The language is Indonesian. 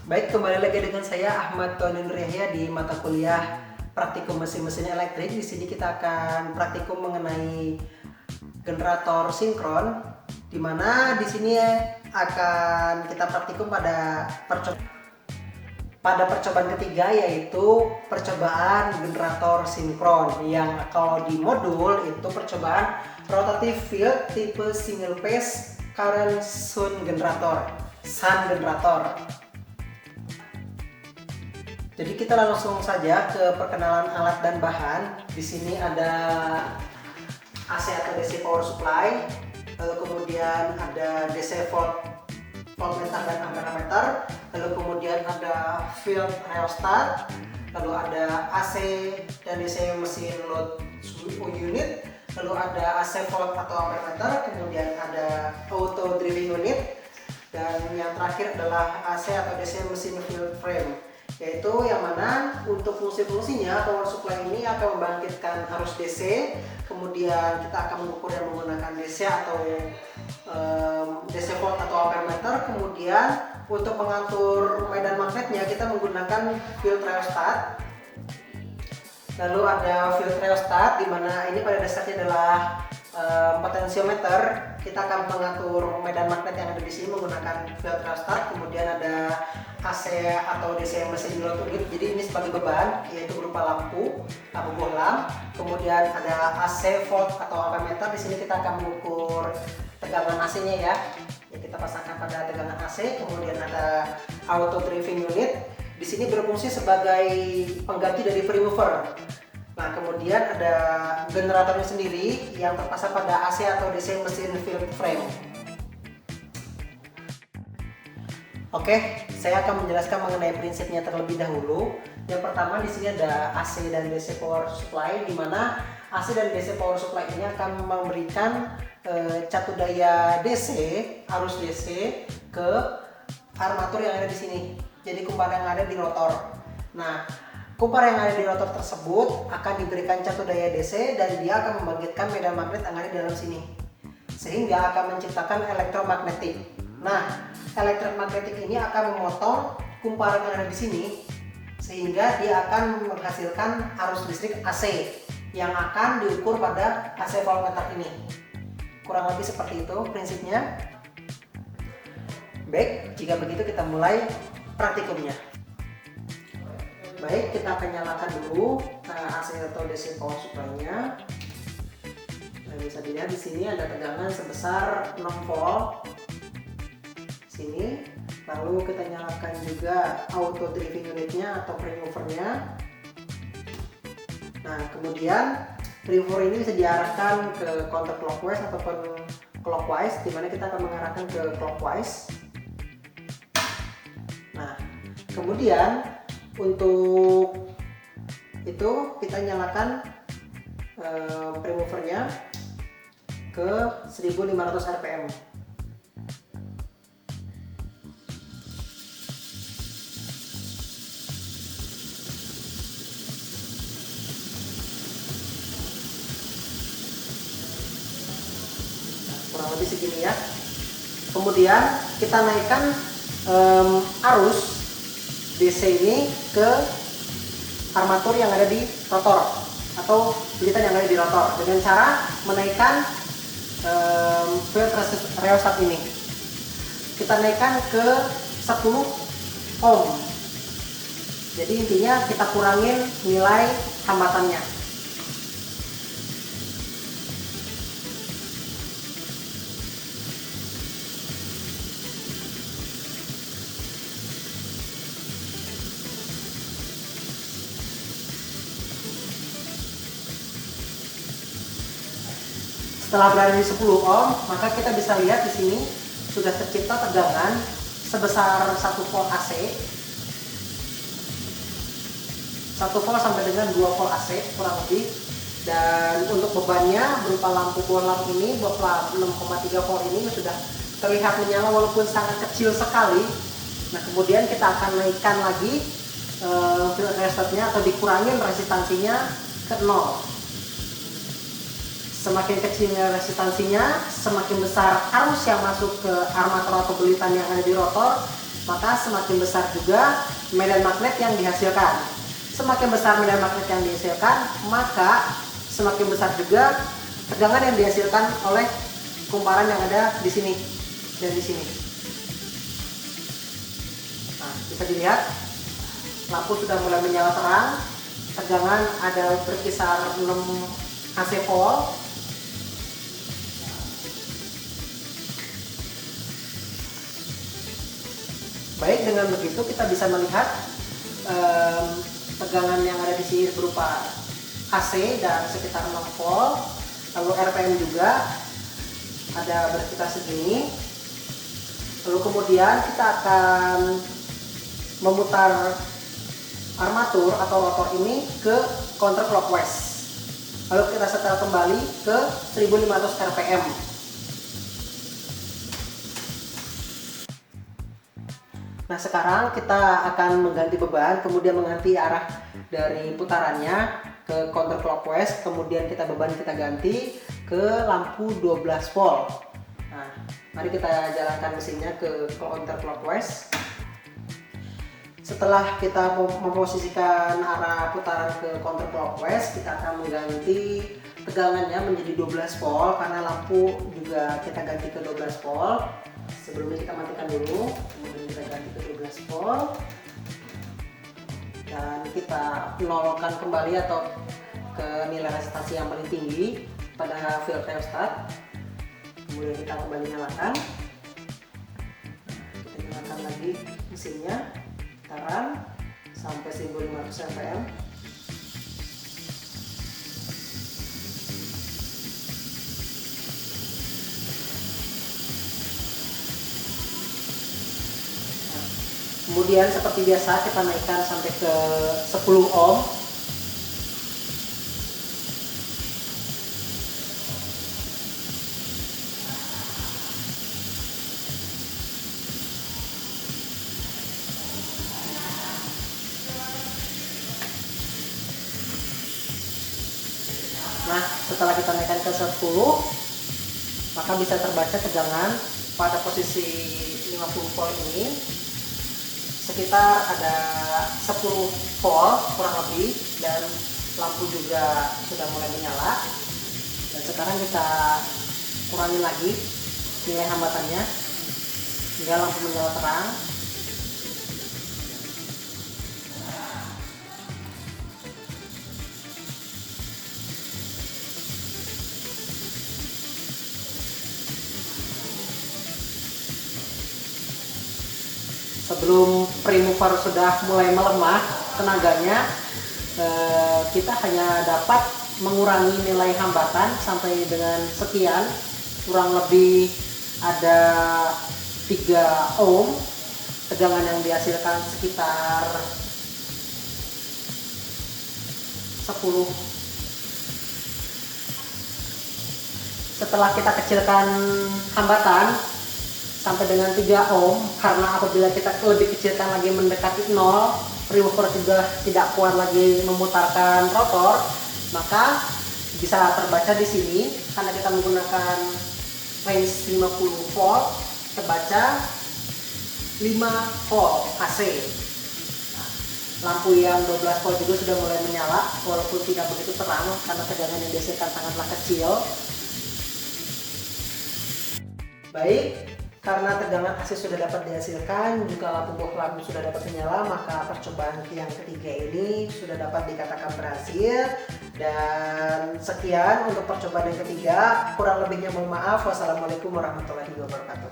Baik, kembali lagi dengan saya Ahmad Tony Nur Yahya di mata kuliah Praktikum Mesin-Mesin Elektrik. Di sini kita akan praktikum mengenai generator sinkron, di mana di sini akan kita praktikum pada percobaan ketiga, yaitu percobaan generator sinkron, yang kalau di modul itu percobaan rotative field tipe single phase current shunt generator, Jadi kita langsung saja ke perkenalan alat dan bahan. Di sini ada AC atau DC power supply, lalu kemudian ada DC voltmeter dan ampermeter, lalu kemudian ada field rheostat, lalu ada AC dan DC mesin load unit, lalu ada AC volt atau ampermeter, kemudian ada auto driving unit, dan yang terakhir adalah AC atau DC mesin field frame, yaitu yang mana untuk fungsi-fungsinya power supply ini akan membangkitkan arus DC, kemudian kita akan mengukurnya menggunakan DC atau DC volt atau ampermeter, kemudian untuk mengatur medan magnetnya kita menggunakan field rheostat. Lalu ada field rheostat, di mana ini pada dasarnya adalah potensiometer. Kita akan mengatur medan magnet yang ada di sini menggunakan field rheostat. Kemudian ada AC atau DC mesin load unit. Jadi ini sebagai beban, yaitu berupa lampu bohlam. Kemudian ada AC volt atau ampermeter. Di sini kita akan mengukur tegangan AC-nya ya. Kita pasangkan pada tegangan AC. Kemudian ada auto driving unit. Di sini berfungsi sebagai pengganti dari pre-mover. Nah, kemudian ada generatornya sendiri yang terpasang pada AC atau DC mesin field frame. Oke, saya akan menjelaskan mengenai prinsipnya terlebih dahulu. Yang pertama, di sini ada AC dan DC power supply, di mana AC dan DC power supply ini akan memberikan catu daya DC, arus DC ke armatur yang ada di sini. Jadi kumpar yang ada di rotor. Nah, kumpar yang ada di rotor tersebut akan diberikan catu daya DC dan dia akan membangkitkan medan magnet yang ada di dalam sini, sehingga akan menciptakan elektromagnetik. Nah, elektromagnetik ini akan memotong kumparan yang ada di sini, sehingga dia akan menghasilkan arus listrik AC yang akan diukur pada AC voltmeter ini. Kurang lebih seperti itu prinsipnya. Baik, jika begitu kita mulai praktikumnya. Baik, kita akan nyalakan dulu AC atau DC power supply-nya. Nah, bisa dilihat di sini ada tegangan sebesar 6 volt. Sini. Lalu kita nyalakan juga auto driving unitnya atau pre-movernya. Nah, kemudian pre-mover ini bisa diarahkan ke counter clockwise ataupun clockwise, di mana kita akan mengarahkan ke clockwise. Nah, kemudian untuk itu kita nyalakan pre-movernya ke 1500 rpm. Kurang lebih segini ya. Kemudian kita naikkan arus DC ini ke armatur yang ada di rotor atau bilitan yang ada di rotor dengan cara menaikkan field rheostat ini. Kita naikkan ke 10 ohm. Jadi intinya kita kurangin nilai hambatannya. Setelah berada di 10 ohm, maka kita bisa lihat di sini sudah tercipta tegangan sebesar 1 volt AC. 1 volt sampai dengan 2 volt AC kurang lebih. Dan untuk bebannya berupa lampu bohlam ini, berupa 6,3 volt ini sudah terlihat menyala walaupun sangat kecil sekali. Nah, kemudian kita akan naikkan lagi field rheostatnya atau dikurangin resistansinya ke 0. Semakin kecilnya resistansinya, semakin besar arus yang masuk ke armatur atau belitan yang ada di rotor, maka semakin besar juga medan magnet yang dihasilkan. Semakin besar medan magnet yang dihasilkan, maka semakin besar juga tegangan yang dihasilkan oleh kumparan yang ada di sini dan di sini. Nah, bisa dilihat lampu sudah mulai menyala terang, tegangan ada berkisar 6 AC volt. Baik, dengan begitu kita bisa melihat tegangan yang ada di sini berupa AC dan sekitar 6 volt, lalu RPM juga ada berkisar segini. Lalu kemudian kita akan memutar armatur atau rotor ini ke counterclockwise. Lalu kita setel kembali ke 1500 rpm. Nah, sekarang kita akan mengganti beban, kemudian mengganti arah dari putarannya ke counterclockwise, kemudian beban kita ganti ke lampu 12 volt. Nah, mari kita jalankan mesinnya ke counterclockwise. Setelah kita memposisikan arah putaran ke counterclockwise, kita akan mengganti tegangannya menjadi 12 volt karena lampu juga kita ganti ke 12 volt. Sebelumnya kita matikan dulu, kemudian kita ganti ke 12 volt dan kita nolkan kembali atau ke nilai resistasi yang paling tinggi pada field rheostat. Kemudian kita kembali nyalakan, kita nyalakan lagi mesinnya, putaran sampai 1500 rpm. Kemudian seperti biasa kita naikkan sampai ke 10 ohm. Nah, setelah kita naikkan ke 10, maka bisa terbaca tegangan pada posisi 50 volt ini sekitar ada 10 volt kurang lebih, dan lampu juga sudah mulai menyala. Dan sekarang kita kurangi lagi nilai hambatannya hingga lampu menyala terang. Sebelum premover sudah mulai melemah tenaganya, kita hanya dapat mengurangi nilai hambatan sampai dengan sekian, kurang lebih ada 3 ohm. Tegangan yang dihasilkan sekitar 10. Setelah kita kecilkan hambatan sampai dengan 3 ohm, karena apabila kita lebih kecilkan lagi mendekati 0, premover juga tidak kuat lagi memutarkan rotor, maka bisa terbaca di sini karena kita menggunakan range 50 volt, terbaca 5 volt AC. Nah, lampu yang 12 volt juga sudah mulai menyala walaupun tidak begitu terang karena tegangan yang dihasilkan sangatlah kecil. Baik, karena tegangan AC sudah dapat dihasilkan, juga lampu bohlam sudah dapat menyala, maka percobaan yang ketiga ini sudah dapat dikatakan berhasil. Dan sekian untuk percobaan yang ketiga. Kurang lebihnya mohon maaf. Wassalamualaikum warahmatullahi wabarakatuh.